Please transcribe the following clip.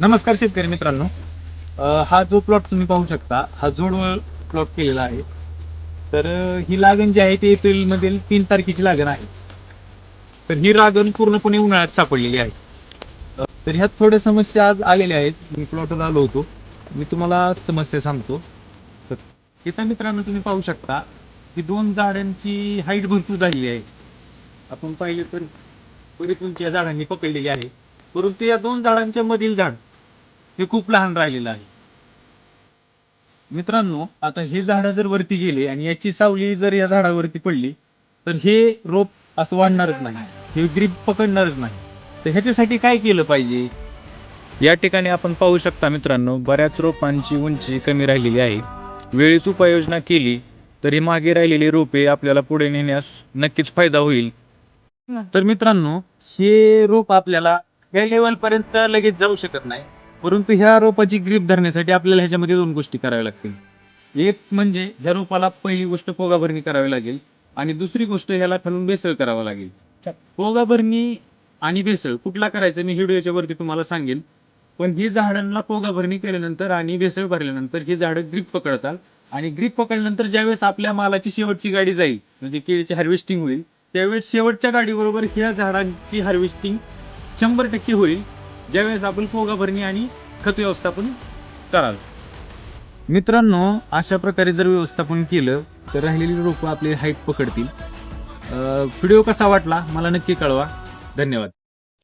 नमस्कार शेतकरी मित्रांनो. हा जो प्लॉट तुम्ही पाहू शकता, हा जोड प्लॉट केलेला आहे. तर ही लागण जी आहे ती एप्रिल मधील 3 तारखेची लागण आहे. तर ही लागण पूर्णपणे उन्हाळ्यात सापडलेली आहे. तर ह्यात थोड्या समस्या आज आलेल्या आहेत. मी प्लॉटवर आलो होतो. मी तुम्हाला समस्या सांगतो. तर इथं मित्रांनो तुम्ही पाहू शकता की दोन झाडांची हाईट भरपूर झालेली आहे. आपण पाहिले तर बरीच उंची या झाडांनी पकडलेली आहे. परंतु या दोन झाडांच्या मधील झाड हे खूप लहान राहिलेलं आहे. मित्रांनो, आता हे झाड जर वरती गेले आणि याची सावली जर या झाडावरती पडली, तर हे रोप असं वाढणारच नाही. हे ग्रीप पकडणारच नाही. तर ह्याच्यासाठी काय केलं पाहिजे? या ठिकाणी आपण पाहू शकता मित्रांनो, बऱ्याच रोपांची उंची कमी राहिलेली आहे. वेळीच उपाययोजना केली तर ही मागे राहिलेली रोपे आपल्याला पुढे नेण्यास नक्कीच फायदा होईल. तर मित्रांनो, हे रोप आपल्याला या लेवल पर्यंत लगेच जाऊ शकत नाही. परंतु ह्या रोपाची ग्रीप धरण्यासाठी आपल्याला ह्याच्यामध्ये दोन गोष्टी कराव्या लागतील. एक म्हणजे ह्या रोपाला पहिली गोष्ट पोगाभरणी करावी लागेल आणि दुसरी गोष्ट ह्याला खालून बेसळ करावं लागेल. पोगाभरणी आणि बेसळ कुठला करायचं मी व्हिडिओच्या वरती तुम्हाला सांगेन. पण ही झाडांना पोगाभरणी केल्यानंतर आणि बेसळ भरल्यानंतर ही झाडं ग्रीप पकडतात आणि ग्रीप पकडल्यानंतर ज्यावेळेस आपल्या मालाची शेवटची गाडी जाईल म्हणजे केळीची हार्वेस्टिंग होईल, त्यावेळेस शेवटच्या गाडीबरोबर ह्या झाडांची हार्वेस्टिंग 100% होईल, ज्यावेळेस आपण पोगाभरणी आणि खत व्यवस्थापन कराल. मित्रांनो, अशा प्रकारे जर व्यवस्थापन केलं तर राहिलेली रोपं आपली हाईट पकडतील. व्हिडिओ कसा वाटला मला नक्की कळवा. धन्यवाद.